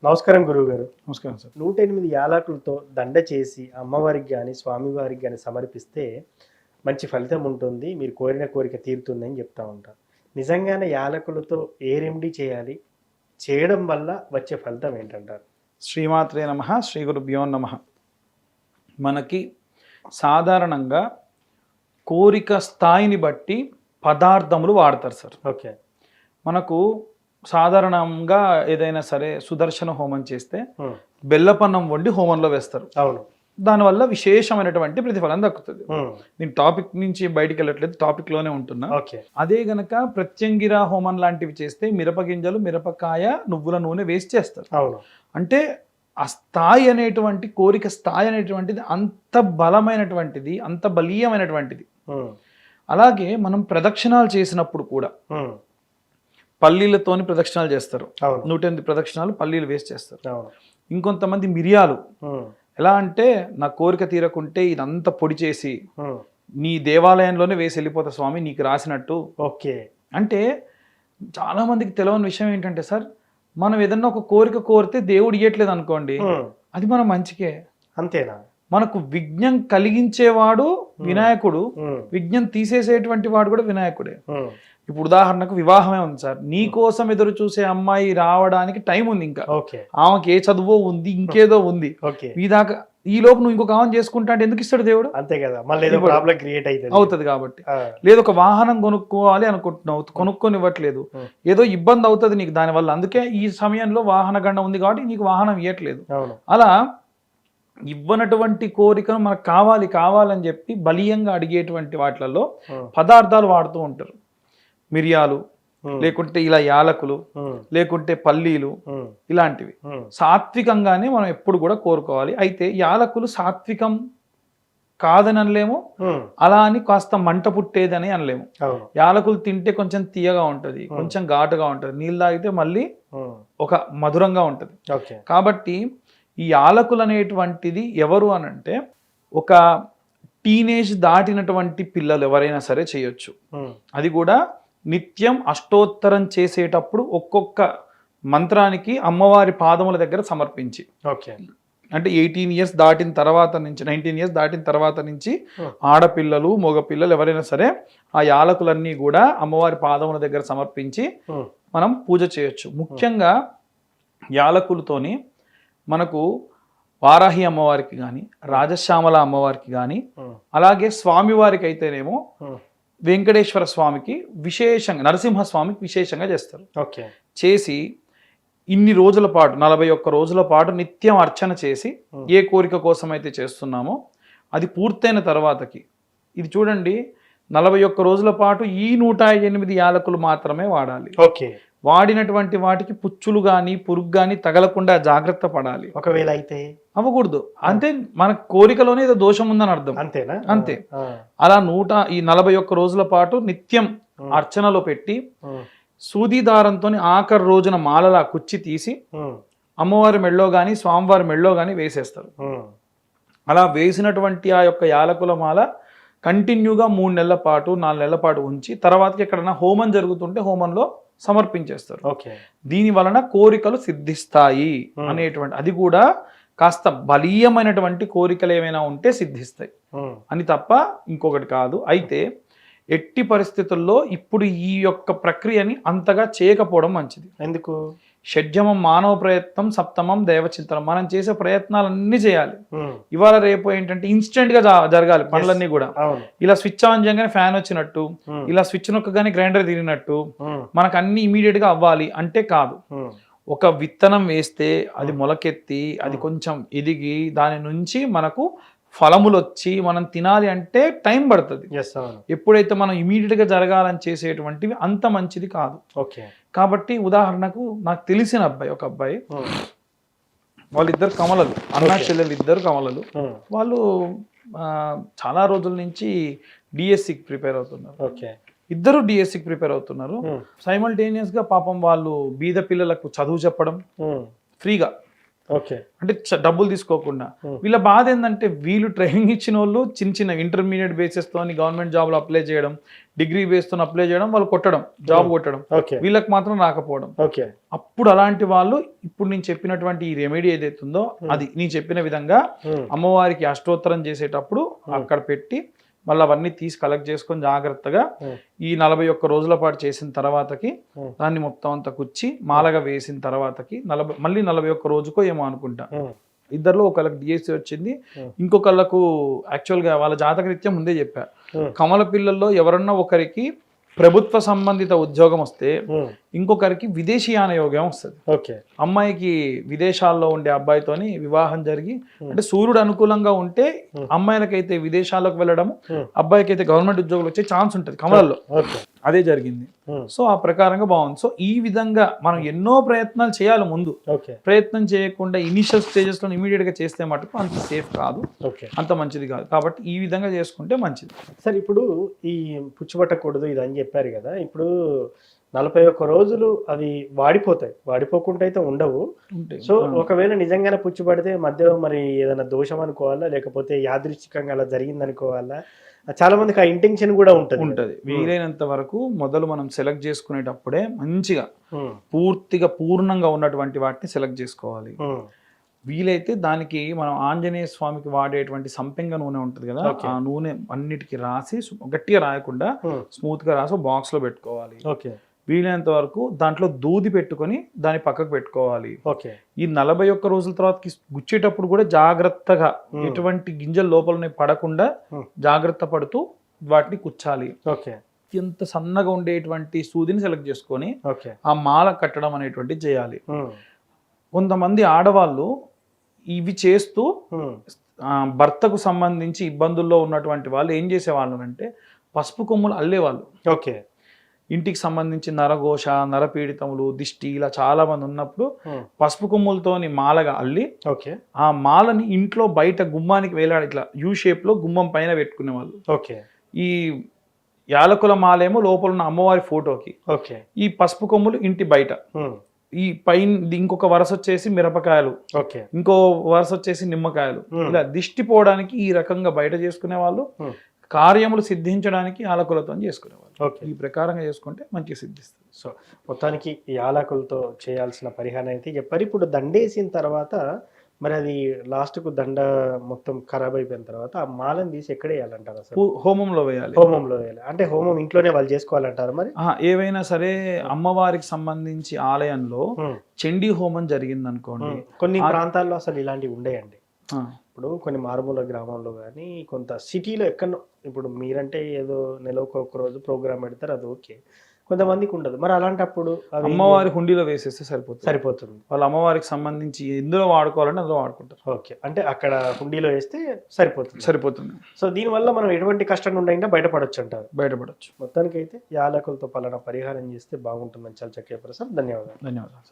నమస్కారం గురువుగారు. నమస్కారం సార్. 108 యాలకులతో దండ చేసి అమ్మవారికి గాని, స్వామివారికి గాని సమర్పిస్తే మంచి ఫలితం ఉంటుంది. మీరు కోరిన కోరిక తీరుతుందని చెప్తా ఉంటారు. నిజంగానే యాలకులతో ఏ రెమెడీ చేయాలి? చేయడం వల్ల వచ్చే ఫలితం ఏంటంటారు? శ్రీమాత్రే నమః, శ్రీ గురుభ్యో నమః. మనకి సాధారణంగా కోరిక స్థాయిని బట్టి పదార్థములు వాడతారు సార్. ఓకే. మనకు సాధారణంగా ఏదైనా సరే సుదర్శన హోమం చేస్తే హ్మ్. బెల్లపన్నం వండి హోమంలో వేస్తారు. అవును. దానివల్ల విశేషమైనటువంటి ప్రతిఫలం దక్కుతుంది. హ్మ్. నేను టాపిక్ నుంచి బయటికి వెళ్ళట్లేదు, టాపిక్లోనే ఉంటున్నా. ఓకే. అదే గనక ప్రత్యంగిర హోమం లాంటివి చేస్తే మిరపగింజలు, మిరపకాయ, నువ్వుల నూనె వేసి చేస్తారు. అవును. అంటే ఆ స్థాయి అనేటువంటి కోరిక స్థాయి అనేటువంటిది అంత బలమైనటువంటిది, అంత బలీయమైనటువంటిది. హ్మ్. అలాగే మనం ప్రదక్షిణాలు చేసినప్పుడు కూడా హ్మ్. పల్లీలతోని ప్రదక్షిణాలు చేస్తారు. అవును. 108 ప్రదక్షిణాలు పల్లీలు వేసి చేస్తారు. అవును. ఇంకొంతమంది మిరియాలు హ్మ్. ఎలా అంటే నా కోరిక తీరకుంటే ఇదంతా పొడి చేసి హ్మ్. నీ దేవాలయంలోనే వేసి వెళ్ళిపోతా స్వామి నీకు రాసినట్టు. ఓకే. అంటే చాలామందికి తెలియని విషయం ఏంటంటే సార్, మనం ఏదన్నా ఒక కోరిక కోరితే దేవుడు ఇయ్యట్లేదు అనుకోండి, హ్మ్. అది మన మంచికే. అంతేనా? మనకు విఘ్నం కలిగించేవాడు వినాయకుడు, హ్మ్. విఘ్నం తీసేసేటువంటి వాడు కూడా వినాయకుడే. హ్మ్. ఇప్పుడు ఉదాహరణకు వివాహమే ఉంది సార్, నీ కోసం ఎదురు చూసే అమ్మాయి రావడానికి టైం ఉంది, ఇంకా ఓకే. ఆమెకి ఏ చదువో ఉంది, ఇంకేదో ఉంది. ఓకే. ఈ దాకా ఈ లోపు నువ్వు ఇంకొక ఆమెను చేసుకుంటా అంటే ఎందుకు ఇస్తాడు దేవుడు? అంతే కదా. మళ్ళీ ఏదో ఇప్పుడు ప్రాబ్లం క్రియేట్ అవుతుంది కాబట్టి. ఆ. లేదు ఒక వాహనం కొనుక్కోవాలి అనుకుంటున్నావు, కొనుక్కొని ఇవ్వట్లేదు, Hmm. ఏదో ఇబ్బంది అవుతుంది నీకు దానివల్ల, అందుకే ఈ సమయంలో వాహన గండం ఉంది కాబట్టి నీకు వాహనం ఇవ్వట్లేదు. అవును. అలా ఇవ్వనటువంటి కోరికను మనకు కావాలి కావాలని చెప్పి బలీయంగా అడిగేటువంటి వాటిలలో Hmm. పదార్థాలు వాడుతూ ఉంటారు. మిరియాలు, Hmm. లేకుంటే ఇలా యాలకులు, Hmm. లేకుంటే పల్లీలు, Hmm. ఇలాంటివి Hmm. సాత్వికంగానే మనం ఎప్పుడు కూడా కోరుకోవాలి. అయితే యాలకులు సాత్వికం కాదని అనలేము, Hmm. అలా అని కాస్త మంట పుట్టేదని అనలేము. అవును. యాలకులు తింటే కొంచెం తీయగా ఉంటుంది, కొంచెం ఘాటుగా ఉంటుంది, నీళ్ళు తాగితే మళ్ళీ Hmm. ఒక మధురంగా ఉంటుంది. ఓకే. కాబట్టి ఈ యాలకులు అనేటువంటిది ఎవరు అనంటే ఒక టీనేజ్ దాటినటువంటి పిల్లలు ఎవరైనా సరే చేయొచ్చు. Hmm. అది కూడా నిత్యం అష్టోత్తరం చేసేటప్పుడు ఒక్కొక్క మంత్రానికి అమ్మవారి పాదముల దగ్గర సమర్పించి, ఓకే. అంటే 18 ఇయర్స్ దాటిన తర్వాత నుంచి 19 ఇయర్స్ దాటిన తర్వాత నుంచి Hmm. ఆడపిల్లలు మగపిల్లలు ఎవరైనా సరే ఆ యాలకులన్నీ కూడా అమ్మవారి పాదముల దగ్గర సమర్పించి Hmm. మనం పూజ చేయొచ్చు. ముఖ్యంగా యాలకులతోని మనకు వారాహి అమ్మవారికి కానీ, రాజశ్యామల అమ్మవారికి కానీ, Hmm. అలాగే స్వామివారికి అయితేనేమో Hmm. వెంకటేశ్వర స్వామికి విశేషంగా, నరసింహస్వామికి విశేషంగా చేస్తారు. ఓకే. చేసి ఇన్ని రోజుల పాటు 41 రోజుల పాటు నిత్యం అర్చన చేసి ఏ కోరిక కోసం అయితే చేస్తున్నామో అది పూర్తయిన తర్వాతకి, ఇది చూడండి 41 రోజుల పాటు ఈ 108 యాలకులు మాత్రమే వాడాలి. ఓకే. వాడినటువంటి వాటికి పుచ్చులు కానీ పురుగు కానీ తగలకుండా జాగ్రత్త పడాలి. ఒకవేళ అయితే అవ్వకూడదు అంటే మన కోరికలోనే ఏదో దోషం ఉందని అర్థం. అంతేనా? అంతే. ఆ. అలా 41 రోజుల పాటు నిత్యం అర్చనలో పెట్టి Hmm. సూది దారంతో ఆఖరి రోజున మాలలా కుచ్చి తీసి Hmm. అమ్మవారి మెళ్ళో కానీ స్వామివారి మెళ్ళో కానీ వేసేస్తారు. Hmm. అలా వేసినటువంటి ఆ యొక్క యాలకుల మాల కంటిన్యూగా 3 నెలల పాటు 4 నెలల పాటు ఉంచి తర్వాతకి ఎక్కడైనా హోమం జరుగుతుంటే హోమంలో సమర్పించేస్తారు. ఓకే. దీని వలన కోరికలు సిద్ధిస్తాయి అనేటువంటి, అది కూడా కాస్త బలీయమైనటువంటి కోరికలు ఏమైనా ఉంటే సిద్ధిస్తాయి Hmm. అని తప్ప ఇంకొకటి కాదు. అయితే ఎట్టి పరిస్థితుల్లో ఇప్పుడు ఈ యొక్క ప్రక్రియని అంతగా చేయకపోవడం మంచిది. ఎందుకు? షడ్జమం మానవ ప్రయత్నం, సప్తమం దైవచింతనం. మనం చేసే ప్రయత్నాలన్నీ చేయాలి. Hmm. ఇవాళ రేపు ఏంటంటే ఇన్స్టెంట్గా జరగాలి పనులన్నీ కూడా. అవును. ఇలా స్విచ్ ఆన్ చేయగానే ఫ్యాన్ వచ్చినట్టు, ఇలా స్విచ్ నొక్కగానే గ్రైండర్ తిరిగినట్టు Hmm. మనకు అన్ని ఇమీడియట్గా అవ్వాలి అంటే కాదు. Hmm. ఒక విత్తనం వేస్తే అది మొలకెత్తి అది కొంచెం ఎదిగి దాని నుంచి మనకు ఫలములు వచ్చి మనం తినాలి అంటే టైం పడుతుంది. Yes, అవును. ఎప్పుడైతే మనం ఇమీడియట్గా జరగాలని చేసేటువంటివి అంత మంచిది కాదు. ఓకే. కాబట్టి ఉదాహరణకు నాకు తెలిసిన అబ్బాయి, ఒక అబ్బాయి, Hmm. వాళ్ళిద్దరు కమలలు, అన్నా చెల్లెలు ఇద్దరు కమలలు. Hmm. వాళ్ళు చాలా రోజుల నుంచి డిఎస్సికి ప్రిపేర్ అవుతున్నారు. ఓకే. ఇద్దరు డిఎస్సికి ప్రిపేర్ అవుతున్నారు. Hmm. సైమల్టేనియస్గా పాపం వాళ్ళు బీద పిల్లలకు చదువు చెప్పడం Hmm. ఫ్రీగా ఓకే. అంటే డబ్బులు తీసుకోకుండా. వీళ్ళ బాధ ఏంటంటే వీళ్ళు ట్రైనింగ్ ఇచ్చిన వాళ్ళు చిన్న చిన్న ఇంటర్మీడియట్ బేసిస్తో గవర్నమెంట్ జాబ్లో అప్లై చేయడం, డిగ్రీ బేస్తో అప్లై చేయడం, వాళ్ళు కొట్టడం, జాబ్ కొట్టడం, ఓకే. వీళ్ళకి మాత్రం రాకపోవడం. ఓకే. అప్పుడు అలాంటి వాళ్ళు ఇప్పుడు నేను చెప్పినటువంటి ఈ రెమెడీ ఏదైతే ఉందో అది నేను చెప్పిన విధంగా అమ్మవారికి అష్టోత్తరం చేసేటప్పుడు అక్కడ పెట్టి మళ్ళీ అవన్నీ తీసి కలెక్ట్ చేసుకొని జాగ్రత్తగా ఈ 41 రోజుల పాటు చేసిన తర్వాతకి దాన్ని మొత్తం అంతా కుచ్చి మాలగా వేసిన తర్వాతకి మళ్ళీ 41 రోజుకో ఏమో అనుకుంటా ఇద్దరిలో ఒకళ్ళకి డిఎస్సి వచ్చింది, ఇంకొకళ్ళకు యాక్చువల్గా వాళ్ళ జాతకరీత్యా ముందే చెప్పా కమల పిల్లల్లో ఎవరన్నా ఒకరికి ప్రభుత్వ సంబంధిత ఉద్యోగం వస్తే ఇంకొకరికి విదేశీయాన యోగం వస్తుంది. ఓకే. అమ్మాయికి విదేశాల్లో ఉండే అబ్బాయితోని వివాహం జరిగి అంటే సూర్యుడు అనుకూలంగా ఉంటే అమ్మాయిలకైతే విదేశాలకు వెళ్ళడం, అబ్బాయికి అయితే గవర్నమెంట్ ఉద్యోగులు వచ్చే ఛాన్స్ ఉంటుంది కమలలో. అదే జరిగింది. సో ఆ ప్రకారంగా బాగుంది. సో ఈ విధంగా మనం ఎన్నో ప్రయత్నాలు చేయాలి ముందు. ప్రయత్నం చేయకుండా ఇనిషియల్ స్టేజెస్ లో ఇమీడియట్ గా చేస్తే మటుకు అంత సేఫ్ కాదు, అంత మంచిది కాదు. కాబట్టి ఈ విధంగా చేసుకుంటే మంచిది. సార్ ఇప్పుడు ఈ పుచ్చిపట్టకూడదు ఇది అని చెప్పారు కదా, ఇప్పుడు 41 రోజులు అవి వాడిపోతాయి, వాడిపోకుండా అయితే ఉండవు. సో ఒకవేళ నిజంగానే పుచ్చిపడితే మధ్యలో మరి ఏదైనా దోషం అనుకోవాలా, లేకపోతే యాదృచ్ఛికంగా అలా జరిగింది అనుకోవాలా? చాలా మందికి ఆ ఇంటెన్షన్ కూడా ఉంటుంది. వీలైనంత వరకు మొదలు మనం సెలెక్ట్ చేసుకునేటప్పుడే మంచిగా పూర్తిగా పూర్ణంగా ఉన్నటువంటి వాటిని సెలెక్ట్ చేసుకోవాలి. వీలైతే దానికి మనం ఆంజనేయ స్వామికి వాడేటువంటి సంపెంగ నూనె ఉంటుంది కదా, ఆ నూనె అన్నిటికీ రాసి గట్టిగా రాయకుండా స్మూత్ గా రాసి బాక్స్ లో పెట్టుకోవాలి. వీలైనంత వరకు దాంట్లో దూది పెట్టుకొని దాన్ని పక్కకు పెట్టుకోవాలి. ఈ 41 రోజుల తర్వాత గుచ్చేటప్పుడు కూడా జాగ్రత్తగా ఎటువంటి గింజలు లోపల పడకుండా జాగ్రత్త పడుతూ వాటిని కుచ్చాలి. ఎంత సన్నగా ఉండేటువంటి సూదిని సెలెక్ట్ చేసుకొని ఆ మాల కట్టడం అనేటువంటిది చేయాలి. కొంతమంది ఆడవాళ్ళు ఇవి చేస్తూ భర్తకు సంబంధించి ఇబ్బందుల్లో ఉన్నటువంటి వాళ్ళు ఏం చేసేవాళ్ళు అంటే పసుపు కొమ్ములు అల్లేవాళ్ళు. ఇంటికి సంబంధించి నరఘోష, నరపీడితములు, దిష్టి ఇలా చాలా మంది ఉన్నప్పుడు పసుపు కొమ్ములతోని మాలగా అల్లి ఆ మాలని ఇంట్లో బయట గుమ్మానికి వేలాడి ఇట్లా యూ షేప్ లో గుమ్మం పైన పెట్టుకునేవాళ్ళు. ఈ యాలకుల మాలేమో లోపల ఉన్న అమ్మవారి ఫోటోకి, ఈ పసుపు కొమ్ములు ఇంటి బయట. ఈ పైన ఇంకొక వరుస వచ్చేసి మిరపకాయలు, ఇంకో వరుస వచ్చేసి నిమ్మకాయలు. ఇలా దిష్టి పోవడానికి ఈ రకంగా బయట చేసుకునే వాళ్ళు, కార్యములు సిద్ధించడానికి యాలకులతో చేసుకునేవాళ్ళు. ఈ ప్రకారంగా చేసుకుంటే మంచిగా సిద్ధిస్తుంది. సో మొత్తానికి యాలకులతో చేయాల్సిన పరిహారం అయితే చెప్పారు. ఇప్పుడు దండేసిన తర్వాత మరి అది లాస్ట్కు దండ మొత్తం ఖరాబ్ అయిపోయిన తర్వాత ఆ మాలను తీసి ఎక్కడ వేయాలంటారు? అసలు హోమంలో వేయాలి. హోమంలో వేయాలి అంటే హోమం ఇంట్లోనే వాళ్ళు చేసుకోవాలంటారు? మరి ఏవైనా సరే అమ్మవారికి సంబంధించి ఆలయంలో చండీ హోమం జరిగింది అనుకోండి, కొన్ని ప్రాంతాల్లో అసలు ఇలాంటివి ఉండేయండి. ఇప్పుడు కొన్ని మారుమూల గ్రామంలో కానీ కొంత సిటీలో ఎక్కడో, ఇప్పుడు మీరంటే ఏదో నెలకు ఒక రోజు ప్రోగ్రామ్ పెడతారు, అది ఓకే. కొంతమందికి ఉండదు. మరి అలాంటప్పుడు అమ్మవారి హుండీలో వేసేస్తే సరిపోతుంది. వాళ్ళు అమ్మవారికి సంబంధించి ఎందులో వాడుకోవాలంటే అందులో వాడుకుంటారు. ఓకే, అంటే అక్కడ హుండీలో వేస్తే సరిపోతుంది. సో దీనివల్ల మనం ఎటువంటి కష్టం ఉండకుండా బయటపడొచ్చు అంటారు? బయటపడొచ్చు. మొత్తానికి అయితే యాలకులతో పలానా పరిహారం చేస్తే బాగుంటుందని చాలా చక్కగా చెప్పారు సార్. ధన్యవాదాలు.